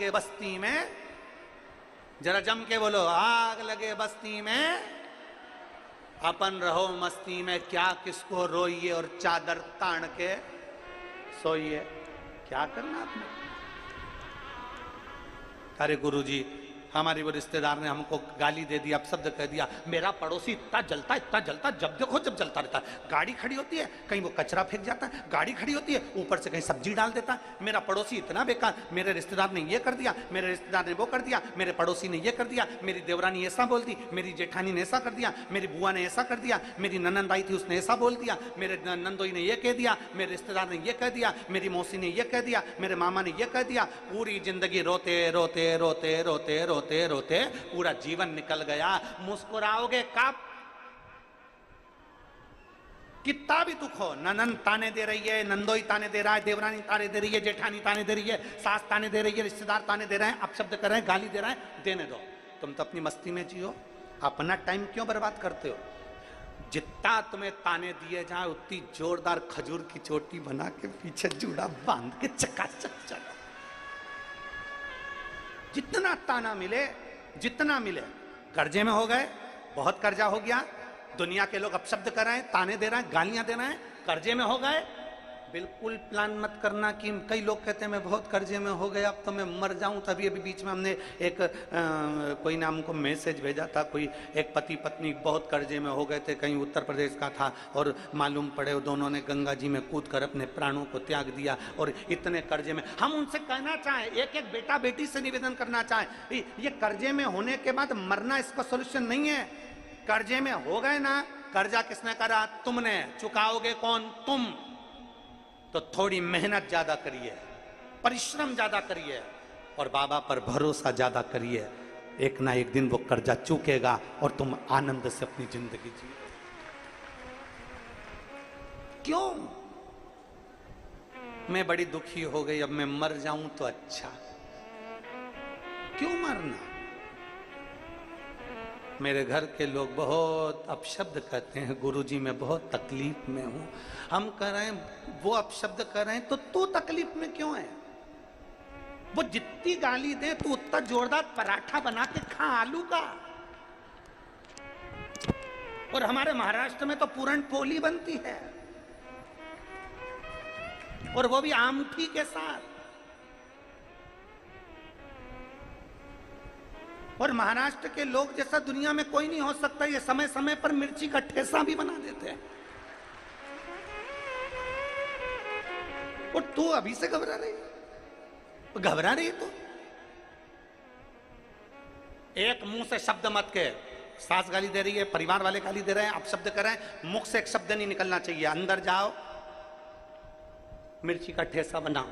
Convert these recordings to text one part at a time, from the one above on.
लगे बस्ती में, जरा जम के बोलो, आग लगे बस्ती में, अपन रहो मस्ती में, क्या किसको रोइए और चादर तान के सोइए। क्या करना आपने? अरे गुरुजी, हमारी वो रिश्तेदार ने हमको गाली दे दिया, अपशब्द कह दिया, मेरा पड़ोसी इतना जलता जब देखो जब जलता रहता है। गाड़ी खड़ी होती है, कहीं वो कचरा फेंक जाता है, गाड़ी खड़ी होती है, ऊपर से कहीं सब्जी डाल देता है। मेरा पड़ोसी इतना बेकार, मेरे रिश्तेदार ने ये कर दिया, मेरे रिश्तेदार ने वो कर दिया, मेरे पड़ोसी ने ये कर दिया, मेरी देवरानी ऐसा बोल दी, मेरी जेठानी ने ऐसा कर दिया, मेरी बुआ ने ऐसा कर दिया, मेरी ननंद आई थी उसने ऐसा बोल दिया, मेरे नंदोई ने ये कह दिया, मेरे रिश्तेदार ने ये कह दिया, मेरी मौसी ने ये कह दिया, मेरे मामा ने ये कह दिया। पूरी जिंदगी रोते रोते रोते रोते रोते रोते पूरा जीवन निकल गया। मुस्कुराओगे कब? कितना भी दुख हो, ननंद ताने दे रही है, नंदोई ताने दे रहा है, देवरानी ताने दे रही है, जेठानी ताने दे रही है, सास ताने दे रही है, रिश्तेदार ताने दे रहे हैं, अपशब्द कर रहे हैं, गाली दे रहे हैं, देने दो। तुम तो अपनी मस्ती में जियो, अपना टाइम क्यों बर्बाद करते हो? जितना तुम्हें ताने दिए जाए उतनी जोरदार खजूर की चोटी बना के पीछे जूड़ा बांध के चकाचक चलो। जितना ताना मिले, जितना मिले। कर्जे में हो गए, बहुत कर्जा हो गया, दुनिया के लोग अपशब्द कर रहे हैं, ताने दे रहे हैं, गालियां दे रहे हैं, कर्जे में हो गए, बिल्कुल प्लान मत करना कि कई लोग कहते हैं मैं बहुत कर्जे में हो गया, अब तो मैं मर जाऊं। तभी अभी बीच में हमने एक कोई ने हमको मैसेज भेजा था, कोई एक पति पत्नी बहुत कर्जे में हो गए थे, कहीं उत्तर प्रदेश का था, और मालूम पड़े दोनों ने गंगा जी में कूद कर अपने प्राणों को त्याग दिया, और इतने कर्जे में। हम उनसे कहना चाहें, एक एक बेटा बेटी से निवेदन करना चाहें, ये कर्जे में होने के बाद मरना इसका सोल्यूशन नहीं है। कर्जे में हो गए ना, कर्जा किसने करा? तुमने। चुकाओगे कौन? तुम। तो थोड़ी मेहनत ज्यादा करिए, परिश्रम ज्यादा करिए, और बाबा पर भरोसा ज्यादा करिए। एक ना एक दिन वो कर्जा चुकेगा और तुम आनंद से अपनी जिंदगी जिए। क्यों? मैं बड़ी दुखी हो गई, अब मैं मर जाऊं तो अच्छा। क्यों मरना? मेरे घर के लोग बहुत अपशब्द कहते हैं, गुरुजी मैं बहुत तकलीफ में हूं। हम कह रहे हैं वो अपशब्द कर रहे हैं तो तू तकलीफ में क्यों है? वो जितनी गाली दे तू उतना जोरदार पराठा बना के खा आलू का। और हमारे महाराष्ट्र में तो पूरण पोली बनती है, और वो भी आमठी के साथ। और महाराष्ट्र के लोग जैसा दुनिया में कोई नहीं हो सकता, ये समय समय पर मिर्ची का ठेसा भी बना देते हैं। और तू अभी से घबरा रही है? घबरा रही है तू? एक मुंह से शब्द मत के, सास गाली दे रही है, परिवार वाले गाली दे रहे हैं, आप शब्द कर रहे हैं, मुख से एक शब्द नहीं निकलना चाहिए। अंदर जाओ, मिर्ची का ठेसा बनाओ,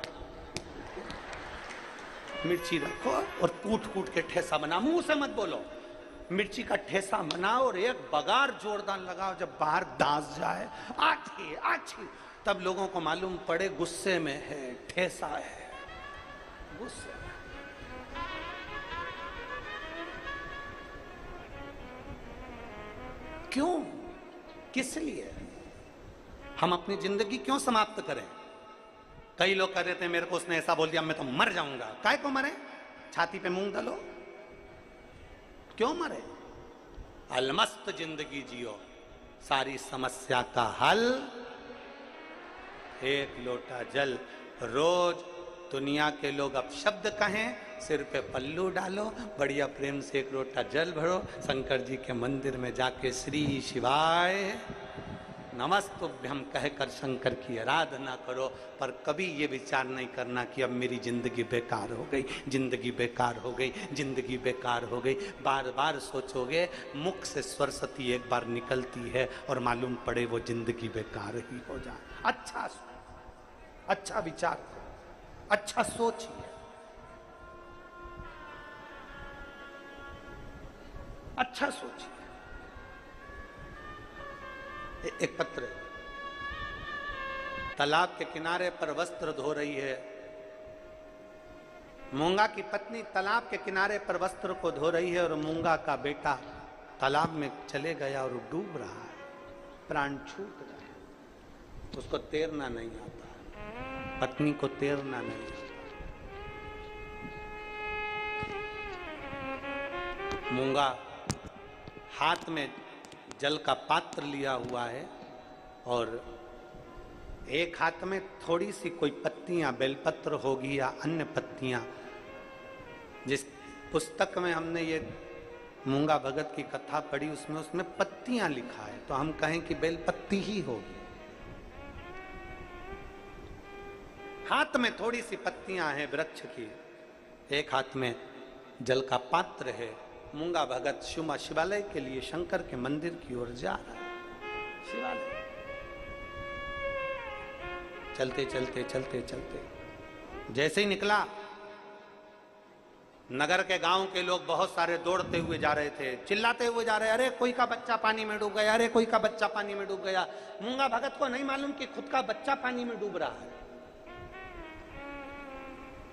मिर्ची रखो और कूट कूट के ठेसा बनाओ। मुंह से मत बोलो, मिर्ची का ठेसा बनाओ और एक बगार जोरदार लगाओ। जब बाहर दास जाए, आछी आछी, तब लोगों को मालूम पड़े गुस्से में है, ठेसा है, गुस्से में। क्यों? किस लिए? हम अपनी जिंदगी क्यों समाप्त करें? कई लोग कह देते हैं मेरे को उसने ऐसा बोल दिया मैं तो मर जाऊंगा। काय को मरे? छाती पे मूंग डालो। क्यों मरे? अलमस्त जिंदगी जियो, सारी समस्या का हल एक लोटा जल। रोज दुनिया के लोग अपशब्द कहें, सिर पे पल्लू डालो, बढ़िया प्रेम से एक लोटा जल भरो, शंकर जी के मंदिर में जाके श्री शिवाय नमस्तुभ्यम कहकर शंकर की आराधना करो। पर कभी ये विचार नहीं करना कि अब मेरी जिंदगी बेकार हो गई, जिंदगी बेकार हो गई, जिंदगी बेकार हो गई। बार बार सोचोगे, मुख से सरस्वती एक बार निकलती है और मालूम पड़े वो जिंदगी बेकार ही हो जाए। अच्छा विचार करो, अच्छा सोचिए, अच्छा सोचिए। एक पत्र, तालाब के किनारे पर वस्त्र धो रही है। मूंगा की पत्नी तालाब के किनारे पर वस्त्र को धो रही है और मूंगा का बेटा तालाब में चले गया और डूब रहा है, प्राण छूट गए। उसको तैरना नहीं आता, पत्नी को तैरना नहीं आता। मूंगा हाथ में जल का पात्र लिया हुआ है और एक हाथ में थोड़ी सी कोई पत्तियां, बेलपत्र होगी या अन्य पत्तियां। जिस पुस्तक में हमने ये मूंगा भगत की कथा पढ़ी उसमें पत्तियां लिखा है, तो हम कहें कि बेलपत्ती ही होगी। हाथ में थोड़ी सी पत्तियां हैं वृक्ष की, एक हाथ में जल का पात्र है। मूंगा भगत शिवालय के लिए, शंकर के मंदिर की ओर जा रहा है। शिवालय चलते चलते चलते चलते जैसे ही निकला, नगर के गांव के लोग बहुत सारे दौड़ते हुए जा रहे थे, चिल्लाते हुए जा रहे, अरे कोई का बच्चा पानी में डूब गया, अरे कोई का बच्चा पानी में डूब गया। मूंगा भगत को नहीं मालूम कि खुद का बच्चा पानी में डूब रहा है।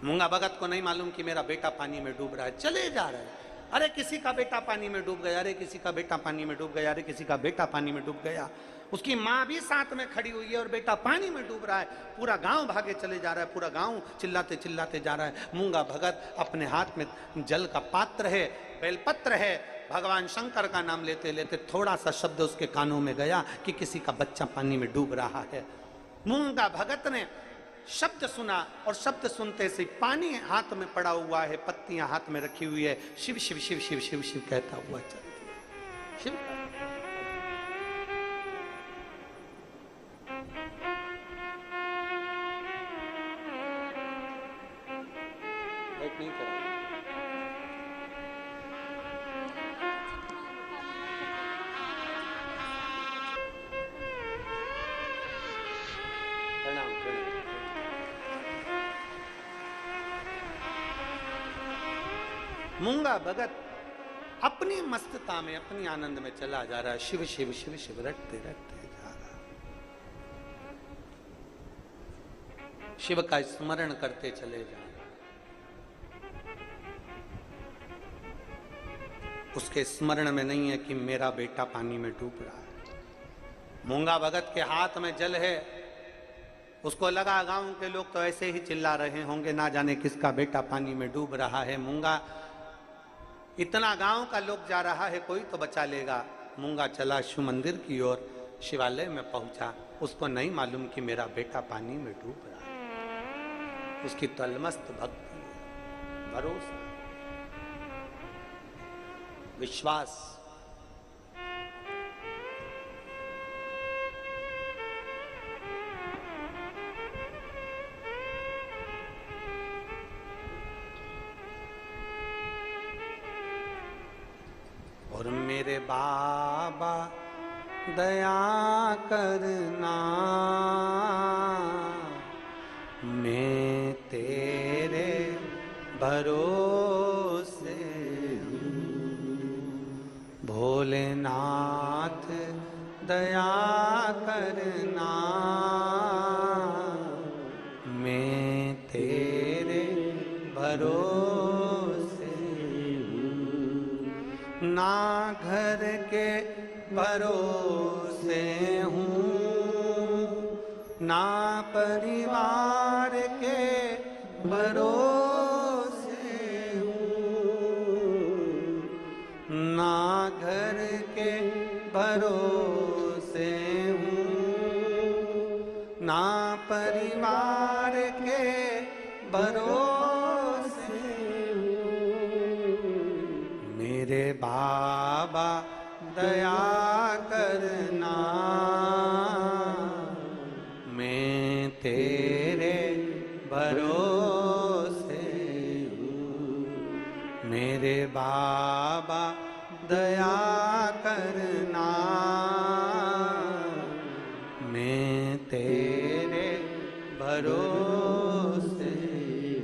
मूंगा भगत को नहीं मालूम कि मेरा बेटा पानी में डूब रहा है। चले जा रहे हैं, अरे किसी का बेटा पानी में डूब गया, अरे किसी का बेटा पानी में डूब गया, अरे किसी का बेटा पानी में डूब गया। उसकी माँ भी साथ में खड़ी हुई है और बेटा पानी में डूब रहा है। पूरा गांव भागे चले जा रहा है, पूरा गांव चिल्लाते चिल्लाते जा रहा है। मूंगा भगत अपने हाथ में जल का पात्र है, बेलपत्र है, भगवान शंकर का नाम लेते लेते थोड़ा सा शब्द उसके कानों में गया कि किसी का बच्चा पानी में डूब रहा है। मूंगा भगत ने शब्द सुना और शब्द सुनते से पानी हाथ में पड़ा हुआ है, पत्तियां हाथ में रखी हुई है, शिव शिव शिव शिव शिव शिव कहता हुआ चल दिया। शिव नहीं करा। प्रणाम प्रणाम। मूंगा भगत अपनी मस्तता में, अपनी आनंद में चला जा रहा है। शिव शिव शिव शिव रटते रटते जा रहा, शिव का स्मरण करते चले जा रहा। उसके स्मरण में नहीं है कि मेरा बेटा पानी में डूब रहा है। मूंगा भगत के हाथ में जल है, उसको लगा गांव के लोग तो ऐसे ही चिल्ला रहे होंगे, ना जाने किसका बेटा पानी में डूब रहा है। मूंगा, इतना गांव का लोग जा रहा है, कोई तो बचा लेगा। मूंगा चला शिव मंदिर की ओर, शिवालय में पहुंचा। उसको नहीं मालूम कि मेरा बेटा पानी में डूब रहा है। उसकी तलमस्त भक्ति, भरोसा, विश्वास। और मेरे बाबा दया करना, मैं तेरे भरोसे भोलेनाथ दया करना, मैं तेरे भरोसे ना घर के भरोसे हूँ, ना परिवार के भरोसे हूँ, ना घर के भरोसे हूँ, ना परिवार के भरोसे हूँ। मेरे बाबा दया करना, मैं तेरे भरोसे हूँ। मेरे बाबा दया करना, मैं तेरे भरोसे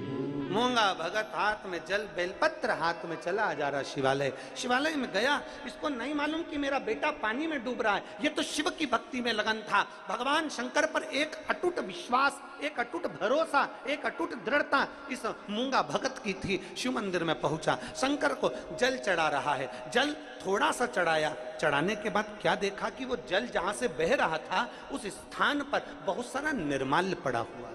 हूँ। मूंगा भगत हाथ में जल, बेलपत्र हाथ में चला जा रहा शिवालय। शिवालय में गया, इसको नहीं मालूम कि मेरा बेटा पानी में डूब रहा है। ये तो शिव की भक्ति में लगन था। भगवान शंकर पर एक अटूट विश्वास, एक अटूट भरोसा, एक अटूट दृढ़ता इस मूंगा भगत की थी। शिव मंदिर में पहुंचा, शंकर को जल चढ़ा रहा है। जल थोड़ा सा चढ़ाया, चढ़ाने के बाद क्या देखा कि वो जल जहां से बह रहा था उस स्थान पर बहुत सारा निर्माल्य पड़ा हुआ था।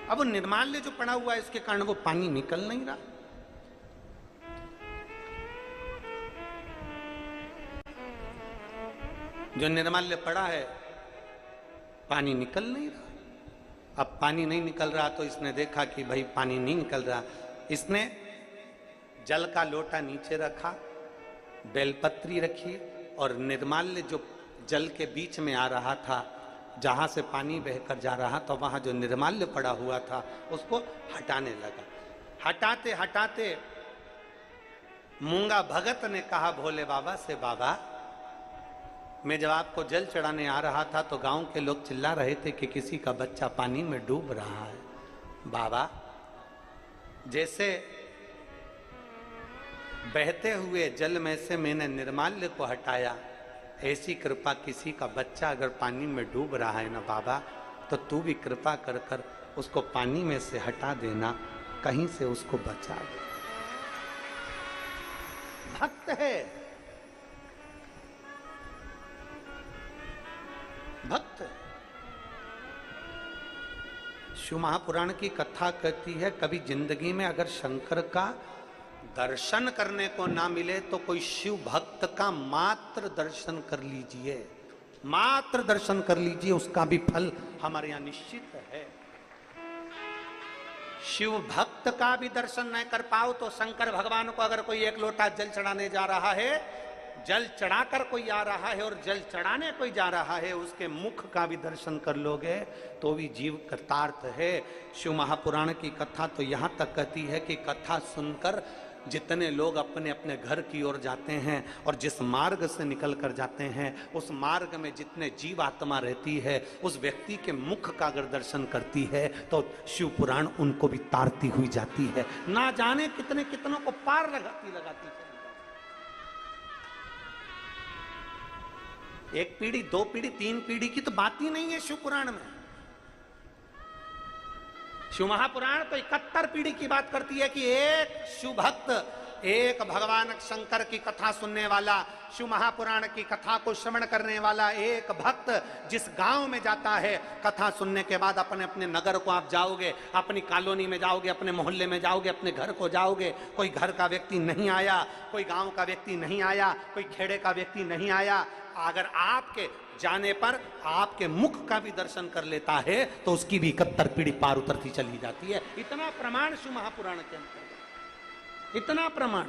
अब वो निर्माल्य जो पड़ा हुआ है इसके कारण वो पानी निकल नहीं रहा। जो निर्माल्य पड़ा है पानी निकल नहीं रहा। अब पानी नहीं निकल रहा तो इसने देखा कि भाई पानी नहीं निकल रहा। इसने जल का लोटा नीचे रखा, बेलपत्री रखी और निर्माल्य जो जल के बीच में आ रहा था, जहां से पानी बहकर जा रहा था, वहां जो निर्माल्य पड़ा हुआ था उसको हटाने लगा। हटाते हटाते मूंगा भगत ने कहा भोले बाबा से, बाबा मैं जब आपको जल चढ़ाने आ रहा था तो गांव के लोग चिल्ला रहे थे कि किसी का बच्चा पानी में डूब रहा है। बाबा, जैसे बहते हुए जल में से मैंने निर्माल्य को हटाया, ऐसी कृपा किसी का बच्चा अगर पानी में डूब रहा है ना बाबा, तो तू भी कृपा कर कर उसको पानी में से हटा देना, कहीं से उसको बचा दे। भक्त है, भक्त। शिव महापुराण की कथा कहती है, कभी जिंदगी में अगर शंकर का दर्शन करने को ना मिले तो कोई शिव भक्त का मात्र दर्शन कर लीजिए, मात्र दर्शन कर लीजिए, उसका भी फल हमारे यहां निश्चित है। शिव भक्त का भी दर्शन नहीं कर पाओ तो शंकर भगवान को अगर कोई एक लोटा जल चढ़ाने जा रहा है, जल चढ़ाकर कोई आ रहा है और जल चढ़ाने कोई जा रहा है, उसके मुख का भी दर्शन कर लोगे तो भी जीव कृतार्थ है। शिव महापुराण की कथा तो यहां तक कहती है कि कथा सुनकर जितने लोग अपने अपने घर की ओर जाते हैं और जिस मार्ग से निकल कर जाते हैं, उस मार्ग में जितने जीव आत्मा रहती है, उस व्यक्ति के मुख का अगर दर्शन करती है तो शिव पुराण उनको भी तारती हुई जाती है। ना जाने कितने कितनों को पार लगाती है। एक पीढ़ी, दो पीढ़ी, तीन पीढ़ी की तो बात ही नहीं है शिव पुराण में। शिव महापुराण तो 71 पीढ़ी की बात करती है कि एक शिव भक्त, एक भगवान शंकर की कथा सुनने वाला, शिव महापुराण की कथा को श्रवण करने वाला एक भक्त जिस गांव में जाता है, कथा सुनने के बाद अपने अपने नगर को आप जाओगे, अपनी कॉलोनी में जाओगे, अपने मोहल्ले में जाओगे, अपने घर को जाओगे, कोई घर का व्यक्ति नहीं आया, कोई गांव का व्यक्ति नहीं आया, कोई खेड़े का व्यक्ति नहीं आया, अगर आपके जाने पर आपके मुख का भी दर्शन कर लेता है तो उसकी भी 71 पीढ़ी पार उतरती चली जाती है। इतना प्रमाण शिव महापुराण के अंतर्गत, इतना प्रमाण।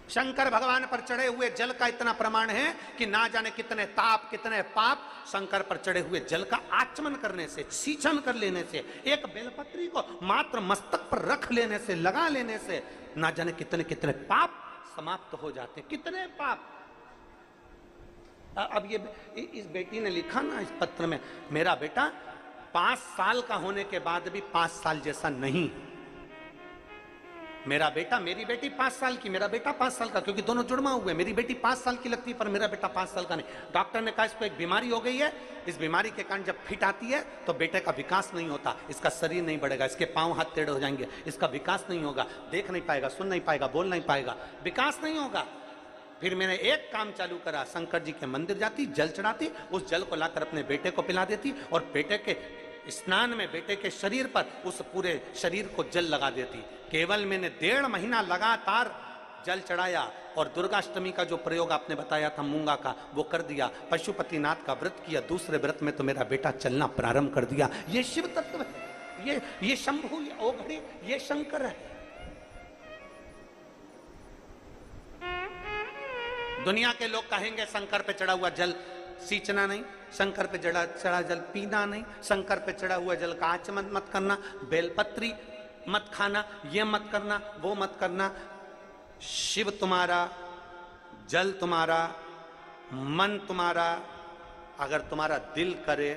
शंकर भगवान पर चढ़े हुए जल का इतना प्रमाण है कि ना जाने कितने ताप, कितने पाप शंकर पर चढ़े हुए जल का आचमन करने से, सींचन कर लेने से, एक बेलपत्री को मात्र मस्तक पर रख लेने से, लगा लेने से, ना जाने कितने कितने पाप समाप्त हो जाते। कितने पाप। अब ये इस बेटी ने लिखा ना इस पत्र में, मेरा बेटा 5 साल का होने के बाद भी 5 साल जैसा नहीं। मेरा बेटा, मेरी बेटी 5 साल की, मेरा बेटा 5 साल का, क्योंकि दोनों जुड़वा हुए। मेरी बेटी 5 साल की लगती है पर मेरा बेटा 5 साल का नहीं। डॉक्टर ने कहा इसको एक बीमारी हो गई है, इस बीमारी के कारण जब फिट आती है तो बेटे का विकास नहीं होता, इसका शरीर नहीं बढ़ेगा, इसके पांव हाथ टेढ़े हो जाएंगे, इसका विकास नहीं होगा, देख नहीं पाएगा, सुन नहीं पाएगा, बोल नहीं पाएगा, विकास नहीं होगा। फिर मैंने एक काम चालू करा, शंकर जी के मंदिर जाती, जल चढ़ाती, उस जल को लाकर अपने बेटे को पिला देती और बेटे के स्नान में बेटे के शरीर पर उस पूरे शरीर को जल लगा देती। केवल मैंने 1.5 महीना लगातार जल चढ़ाया और दुर्गाष्टमी का जो प्रयोग आपने बताया था मूंगा का, वो कर दिया। पशुपतिनाथ का व्रत किया, दूसरे व्रत में तो मेरा बेटा चलना प्रारंभ कर दिया। ये शिव तत्व है, ये शंभु, ये ओघड़ी, ये शंकर है। दुनिया के लोग कहेंगे शंकर पे चढ़ा हुआ जल सींचना नहीं, शंकर पे चढ़ा जल पीना नहीं, शंकर पे चढ़ा हुआ जल का आचमन मत करना, बेलपत्री मत खाना, ये मत करना, वो मत करना। शिव तुम्हारा, जल तुम्हारा, मन तुम्हारा, अगर तुम्हारा दिल करे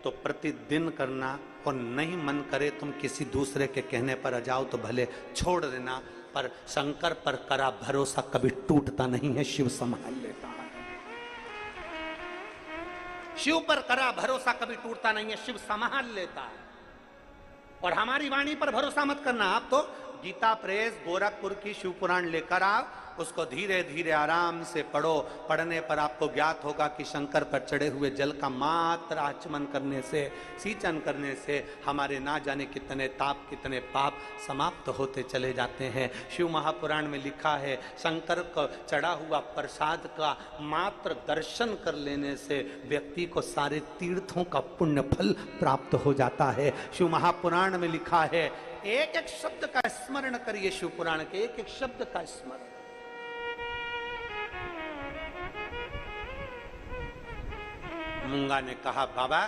तो प्रतिदिन करना, और नहीं मन करे तुम किसी दूसरे के कहने पर आ जाओ तो भले छोड़ देना, पर शंकर पर करा भरोसा कभी टूटता नहीं है, शिव संभाल लेता है। शिव पर करा भरोसा कभी टूटता नहीं है, शिव संभाल लेता है। और हमारी वाणी पर भरोसा मत करना, आप तो गीता प्रेस गोरखपुर की शिव पुराण लेकर आओ, उसको धीरे धीरे आराम से पढ़ो। पढ़ने पर आपको ज्ञात होगा कि शंकर पर चढ़े हुए जल का मात्र आचमन करने से, सींचन करने से हमारे ना जाने कितने ताप, कितने पाप समाप्त होते चले जाते हैं। शिव महापुराण में लिखा है, शंकर को चढ़ा हुआ प्रसाद का मात्र दर्शन कर लेने से व्यक्ति को सारे तीर्थों का पुण्य फल प्राप्त हो जाता है। शिव महापुराण में लिखा है, एक एक शब्द का स्मरण करिए, शिव पुराण के एक एक शब्द का स्मरण। मूंगा ने कहा, बाबा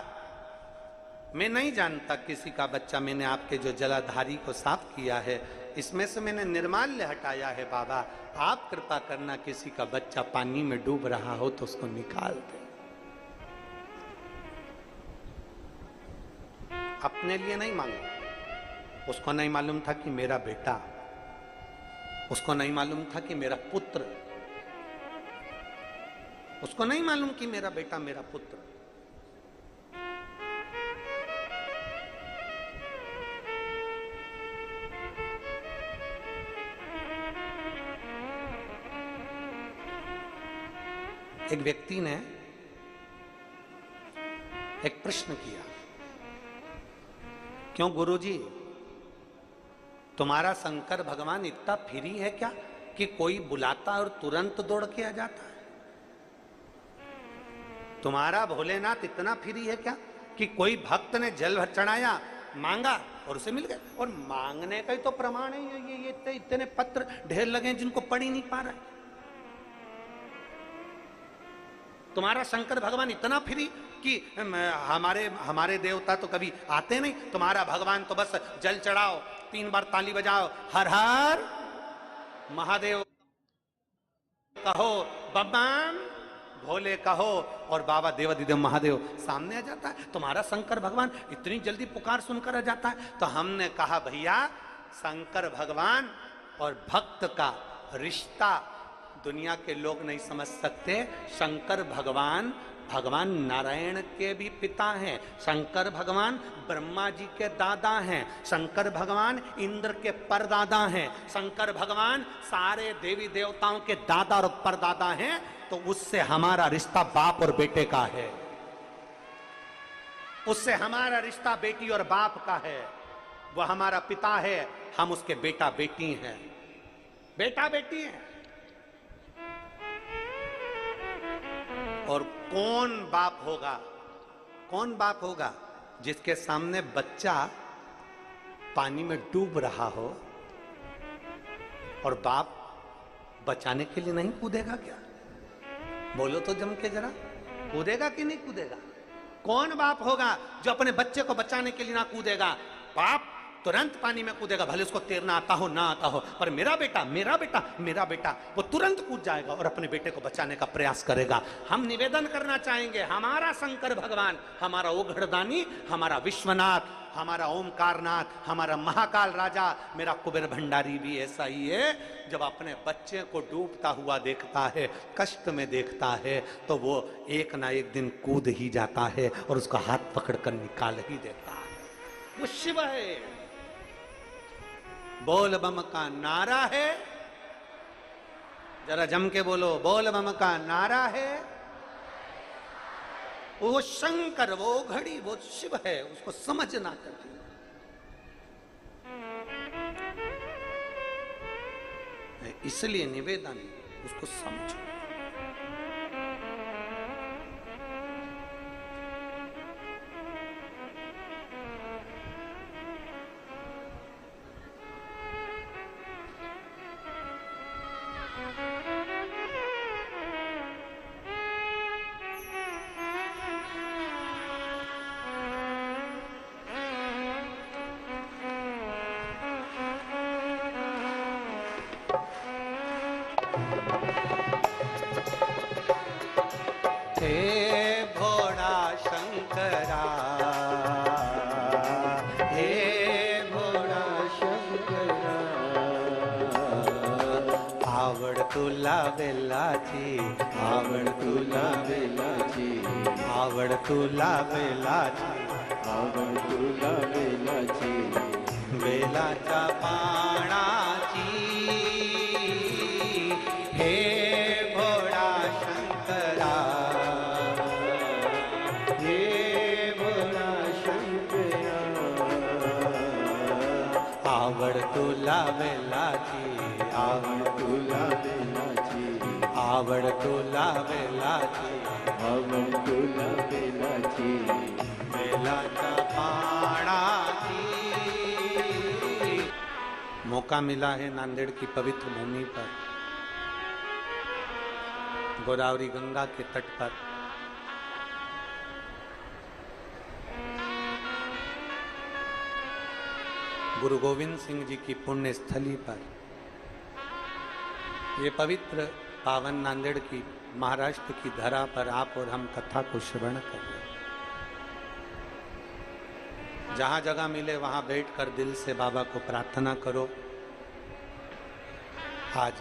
मैं नहीं जानता किसी का बच्चा, मैंने आपके जो जलाधारी को साफ किया है इसमें से मैंने निर्माल्य हटाया है। बाबा आप कृपा करना, किसी का बच्चा पानी में डूब रहा हो तो उसको निकाल दे। अपने लिए नहीं मांगा, उसको नहीं मालूम था कि मेरा बेटा, उसको नहीं मालूम था कि मेरा पुत्र, उसको नहीं मालूम कि मेरा बेटा मेरा पुत्र। एक व्यक्ति ने एक प्रश्न किया, क्यों गुरुजी तुम्हारा शंकर भगवान इतना फ्री है क्या कि कोई बुलाता और तुरंत दौड़ के आ जाता है? तुम्हारा भोलेनाथ इतना फ्री है क्या कि कोई भक्त ने जल चढ़ाया, मांगा और उसे मिल गया? और मांगने का ही तो प्रमाण है ये इतने पत्र ढेर लगे जिनको पढ़ ही नहीं पा रहे। तुम्हारा शंकर भगवान इतना फ्री कि हमारे देवता तो कभी आते नहीं, तुम्हारा भगवान तो बस जल चढ़ाओ, 3 बार ताली बजाओ, हर हर महादेव कहो, बम भोले कहो, और बाबा देवादिदेव महादेव सामने आ जाता है। तुम्हारा शंकर भगवान इतनी जल्दी पुकार सुनकर आ जाता है। तो हमने कहा, भैया शंकर भगवान और भक्त का रिश्ता दुनिया के लोग नहीं समझ सकते। शंकर भगवान भगवान नारायण के भी पिता हैं, शंकर भगवान ब्रह्मा जी के दादा हैं, शंकर भगवान इंद्र के परदादा हैं, शंकर भगवान सारे देवी देवताओं के दादा और परदादा हैं। तो उससे हमारा रिश्ता बाप और बेटे का है, उससे हमारा रिश्ता बेटी और बाप का है। वह हमारा पिता है, हम उसके बेटा बेटी हैं, बेटा बेटी हैं। और कौन बाप होगा, कौन बाप होगा जिसके सामने बच्चा पानी में डूब रहा हो और बाप बचाने के लिए नहीं कूदेगा क्या? बोलो तो जम के जरा, कूदेगा कि नहीं कूदेगा? कौन बाप होगा जो अपने बच्चे को बचाने के लिए ना कूदेगा? बाप तुरंत पानी में कूदेगा, भले उसको तैरना आता हो ना आता हो, पर मेरा बेटा मेरा बेटा मेरा बेटा, वो तुरंत कूद जाएगा और अपने बेटे को बचाने का प्रयास करेगा। हम निवेदन करना चाहेंगे, हमारा शंकर भगवान, हमारा ओघड़दानी, हमारा विश्वनाथ, हमारा ओमकारनाथ, हमारा महाकाल राजा, मेरा कुबेर भंडारी भी ऐसा ही है। जब अपने बच्चे को डूबता हुआ देखता है, कष्ट में देखता है, तो वो एक ना एक दिन कूद ही जाता है और उसका हाथ पकड़कर निकाल ही देता है। वो शिव है। बोल बम का नारा है, जरा जम के बोलो, बोल बम का नारा है। वो शंकर, वो घड़ी, वो शिव है, उसको समझना चाहिए। इसलिए निवेदन, उसको समझो। વેલાજી આવડતું લાવેલાજી આવડતું લાવેલાજી આવડતું લાવેલાજી बेलाच्या पानाची हे भोळा शंकरा, हे भोळा शंकरा, आवड तुला बेलाची, आवड तुला बेलाची, आवड तुला बेलाची, आवड तुला बेलाची, बेलाच्या पानाची। मौका मिला है नांदेड़ की पवित्र भूमि पर, गोदावरी गंगा के तट पर गुरु गोविंद सिंह जी की पुण्य स्थली पर, ये पवित्र पावन नांदेड़ की महाराष्ट्र की धरा पर आप और हम कथा को श्रवण कर रहे हैं। जहां जगह मिले वहां बैठकर दिल से बाबा को प्रार्थना करो। आज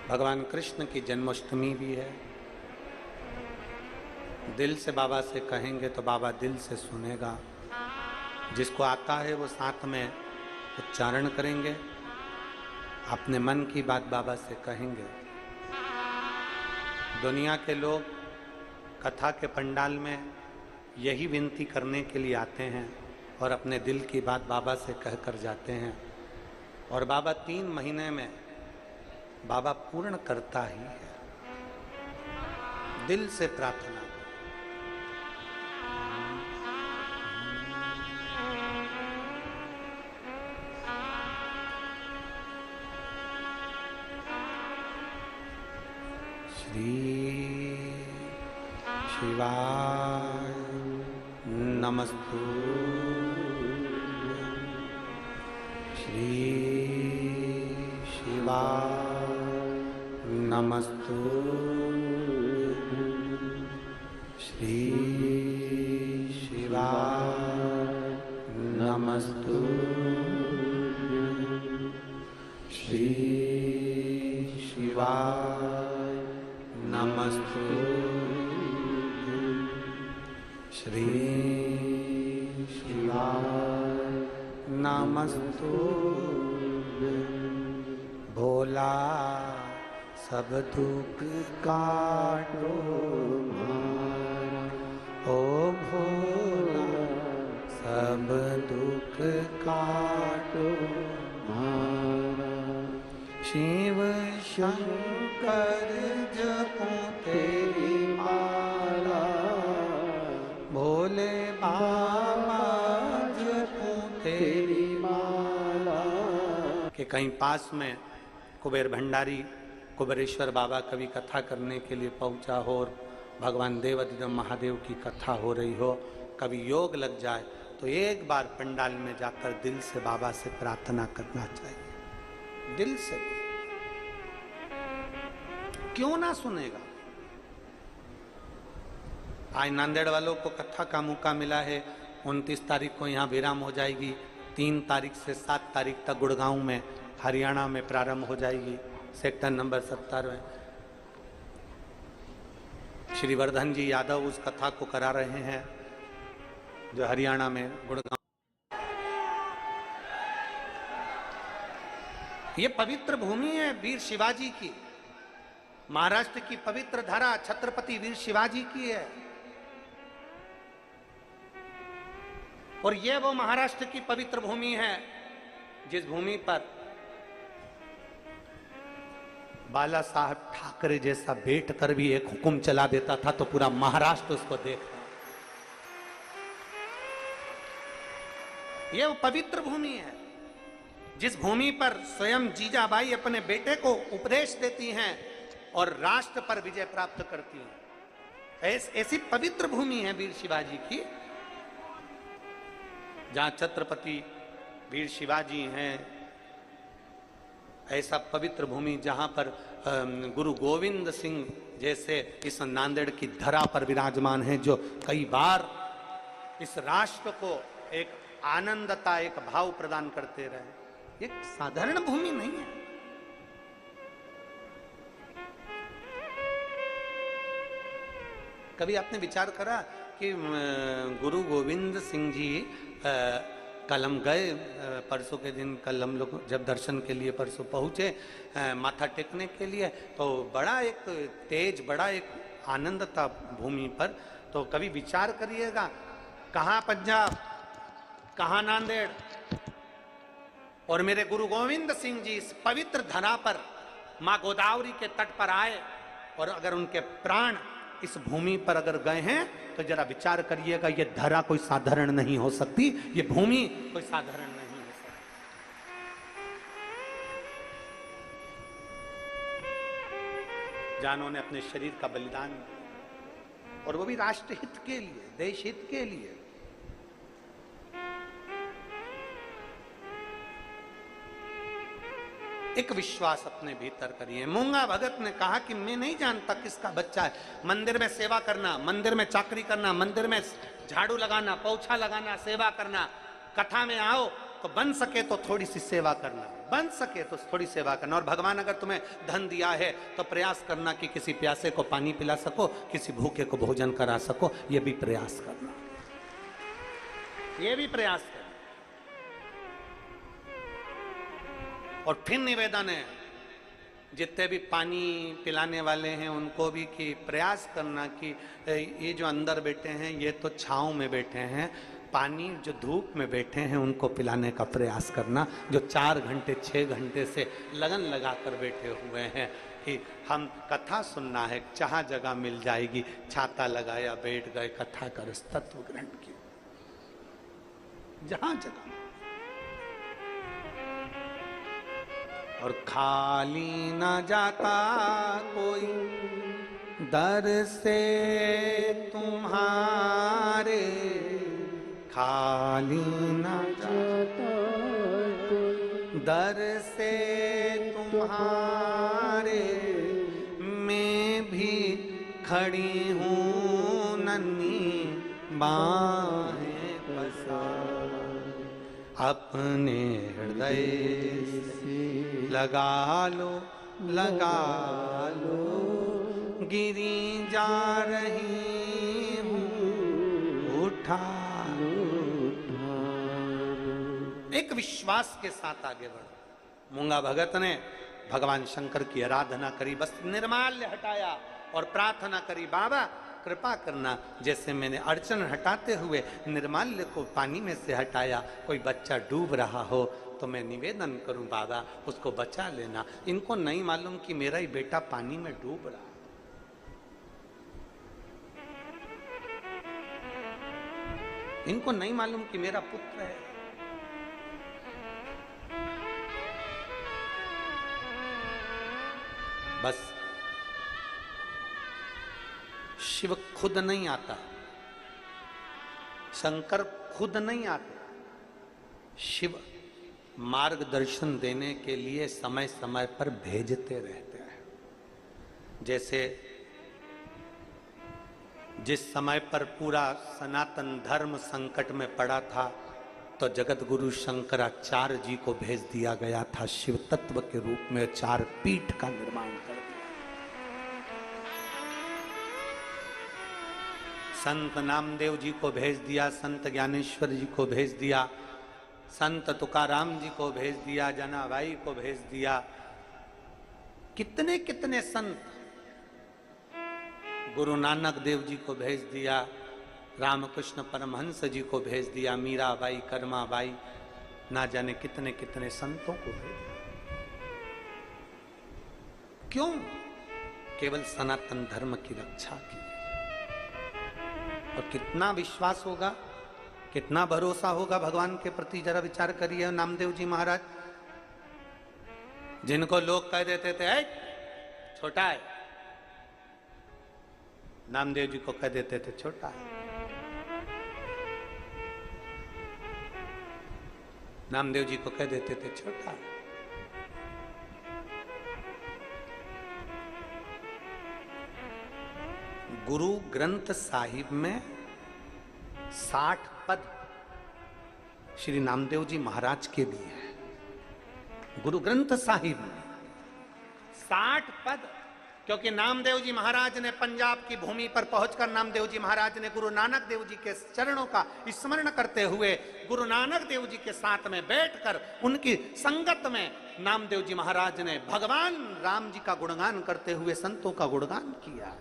भगवान कृष्ण की जन्माष्टमी भी है। दिल से बाबा से कहेंगे तो बाबा दिल से सुनेगा। जिसको आता है वो साथ में उच्चारण करेंगे, अपने मन की बात बाबा से कहेंगे। दुनिया के लोग कथा के पंडाल में यही विनती करने के लिए आते हैं और अपने दिल की बात बाबा से कहकर जाते हैं, और बाबा 3 महीने में बाबा पूर्ण करता ही है। दिल से प्रार्थना। श्री शिवाय नमस्तु, श्री शिवाय नमस्तु, श्री शिवाय नमस्तु, श्री शिवाय नमस्तु, श्री शिवाय नमस्तु। भोला सब दुख काटो मारा, ओ भोला सब दुख काटो मारा। शिव शंकर जपो तेरी माला, भोले बाबा जपो तेरी माला। कि कहीं पास में कुबेर भंडारी कुबेरेश्वर बाबा कभी कथा करने के लिए पहुंचा हो और भगवान देवाधिदेव महादेव की कथा हो रही हो, कभी योग लग जाए तो एक बार पंडाल में जाकर दिल से बाबा से प्रार्थना करना चाहिए। दिल से। क्यों ना सुनेगा। आज नांदेड़ वालों को कथा का मौका मिला है। 29 तारीख को यहाँ विराम हो जाएगी। 3 तारीख से 7 तारीख तक गुड़गांव में हरियाणा में प्रारंभ हो जाएगी। सेक्टर नंबर 70 में श्री वर्धन जी यादव उस कथा को करा रहे हैं, जो हरियाणा में गुड़गांव। ये पवित्र भूमि है वीर शिवाजी की। महाराष्ट्र की पवित्र धरा छत्रपति वीर शिवाजी की है। और ये वो महाराष्ट्र की पवित्र भूमि है जिस भूमि पर बाला साहब ठाकरे जैसा बैठकर भी एक हुक्म चला देता था तो पूरा महाराष्ट्र उसको देख रहा। ये वो पवित्र भूमि है जिस भूमि पर स्वयं जीजाबाई अपने बेटे को उपदेश देती हैं और राष्ट्र पर विजय प्राप्त करती हैं। ऐसी पवित्र भूमि है वीर शिवाजी की, जहां छत्रपति वीर शिवाजी हैं। ऐसा पवित्र भूमि जहां पर गुरु गोविंद सिंह जैसे इस नांदेड़ की धरा पर विराजमान हैं, जो कई बार इस राष्ट्र को एक आनंदता, एक भाव प्रदान करते रहे। एक साधारण भूमि नहीं है। कभी आपने विचार करा कि गुरु गोविंद सिंह जी कल हम गए परसों के दिन, कल हम लोग जब दर्शन के लिए परसों पहुँचे माथा टेकने के लिए, तो बड़ा एक तेज, बड़ा एक आनंद था भूमि पर। तो कभी विचार करिएगा, कहाँ पंजाब, कहाँ नांदेड़, और मेरे गुरु गोविंद सिंह जी इस पवित्र धरा पर माँ गोदावरी के तट पर आए, और अगर उनके प्राण इस भूमि पर अगर गए हैं तो जरा विचार करिएगा, ये धरा कोई साधारण नहीं हो सकती, ये भूमि कोई साधारण नहीं हो सकती। जानों ने अपने शरीर का बलिदान दिया, और वो भी राष्ट्रहित के लिए, देश हित के लिए। एक विश्वास अपने भीतर करिए। मूंगा भगत ने कहा कि मैं नहीं जानता किसका बच्चा है, मंदिर में सेवा करना, मंदिर में चाकरी करना, मंदिर में झाड़ू लगाना, पोछा लगाना, सेवा करना, कथा में आओ तो बन सके तो थोड़ी सी सेवा करना, बन सके तो थोड़ी सेवा करना। और भगवान अगर तुम्हें धन दिया है तो प्रयास करना कि किसी प्यासे को पानी पिला सको, किसी भूखे को भोजन करा सको, ये भी प्रयास करना, ये भी प्रयास करना। और फिर निवेदन है जितने भी पानी पिलाने वाले हैं उनको भी कि प्रयास करना कि ये जो अंदर बैठे हैं ये तो छांव में बैठे हैं, पानी जो धूप में बैठे हैं उनको पिलाने का प्रयास करना, जो 4 घंटे 6 घंटे से लगन लगाकर बैठे हुए हैं कि हम कथा सुनना है, जहाँ जगह मिल जाएगी, छाता लगाया बैठ गए, कथा का रस तत्व ग्रहण किया, जहाँ जगह। और खाली न जाता कोई दर से तुम्हारे, खाली न जाता कोई दर से तुम्हारे, मैं भी खड़ी हूँ नन्ही बाहें पसार, अपने हृदय से लगा लो, लगा लो, गिरी जा रही हूँ, उठा लो, उठा लो। एक विश्वास के साथ आगे बढ़ो। मूंगा भगत ने भगवान शंकर की आराधना करी, बस निर्माल्य हटाया और प्रार्थना करी, बाबा कृपा करना, जैसे मैंने अड़चन हटाते हुए निर्माल्य को पानी में से हटाया, कोई बच्चा डूब रहा हो तो मैं निवेदन करूं बाबा उसको बचा लेना। इनको नहीं मालूम कि मेरा ही बेटा पानी में डूब रहा, इनको नहीं मालूम कि मेरा पुत्र है। बस शिव खुद नहीं आता, शंकर खुद नहीं आते, शिव मार्गदर्शन देने के लिए समय समय पर भेजते रहते हैं। जैसे जिस समय पर पूरा सनातन धर्म संकट में पड़ा था तो जगत गुरु शंकराचार्य जी को भेज दिया गया था शिव तत्व के रूप में, 4 पीठ का निर्माण कर दिया। संत नामदेव जी को भेज दिया, संत ज्ञानेश्वर जी को भेज दिया, संत तुकाराम जी को भेज दिया, जनाबाई को भेज दिया, कितने कितने संत, गुरु नानक देव जी को भेज दिया, रामकृष्ण परमहंस जी को भेज दिया, मीराबाई, कर्माबाई, ना जाने कितने कितने संतों को भेज दिया। क्यों? केवल सनातन धर्म की रक्षा की। और कितना विश्वास होगा, कितना भरोसा होगा भगवान के प्रति, जरा विचार करिए। नामदेव जी महाराज जिनको लोग कह देते थे छोटा है, नामदेव जी को कह देते थे छोटा है। नामदेव जी को कह देते थे छोटा है। गुरु ग्रंथ साहिब में 60 पद श्री नामदेव जी महाराज के लिए है। गुरु ग्रंथ साहिब में 60 पद क्योंकि नामदेव जी महाराज ने पंजाब की भूमि पर पहुंचकर नामदेव जी महाराज ने गुरु नानक देव जी के चरणों का स्मरण करते हुए गुरु नानक देव जी के साथ में बैठकर उनकी संगत में नामदेव जी महाराज ने भगवान राम जी का गुणगान करते हुए संतों का गुणगान किया।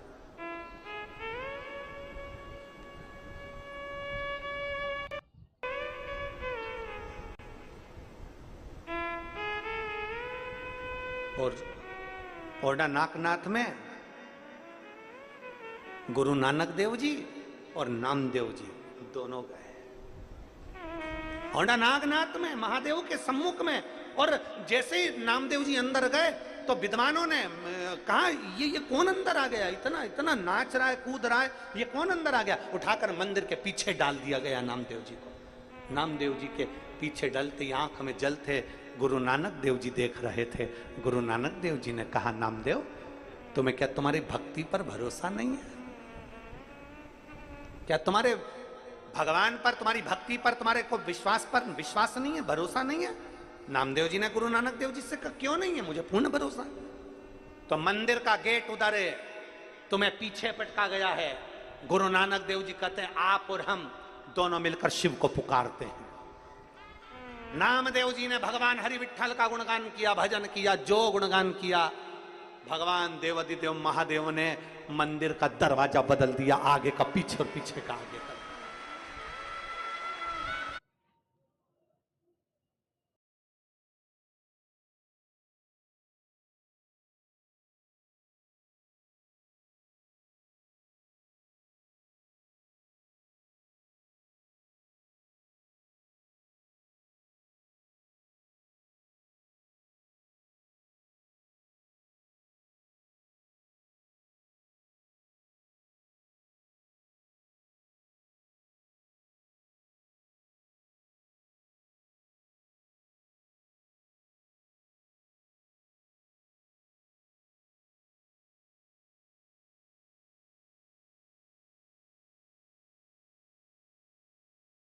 और ओडा नाकनाथ में गुरु नानक देव जी और नामदेव जी दोनों गए। ओडा नागनाथ में महादेव के सम्मुख में, और जैसे ही नामदेव जी अंदर गए तो विद्वानों ने कहा ये कौन अंदर आ गया, इतना इतना नाच रहा है, कूद रहा है, ये कौन अंदर आ गया। उठाकर मंदिर के पीछे डाल दिया गया नामदेव जी को। नामदेव जी के पीछे डलते ही आंख में जल थे। गुरु नानक देव जी देख रहे थे। गुरु नानक देव जी ने कहा, नामदेव तुम्हें क्या तुम्हारी भक्ति पर भरोसा नहीं है? क्या तुम्हारे भगवान पर, तुम्हारी भक्ति पर, तुम्हारे को विश्वास नहीं है, भरोसा नहीं है? नामदेव जी ने गुरु नानक देव जी से कहा, क्यों नहीं है, मुझे पूर्ण भरोसा। तो मंदिर का गेट उधर है, तुम्हें पीछे पटका गया है। गुरु नानक देव जी कहते हैं, आप और हम दोनों मिलकर शिव को पुकारते हैं। नामदेव जी ने भगवान हरि विठ्ठल का गुणगान किया, भजन किया, जो गुणगान किया, भगवान देवादिदेव महादेव ने मंदिर का दरवाजा बदल दिया, आगे का पीछे और पीछे का आगे।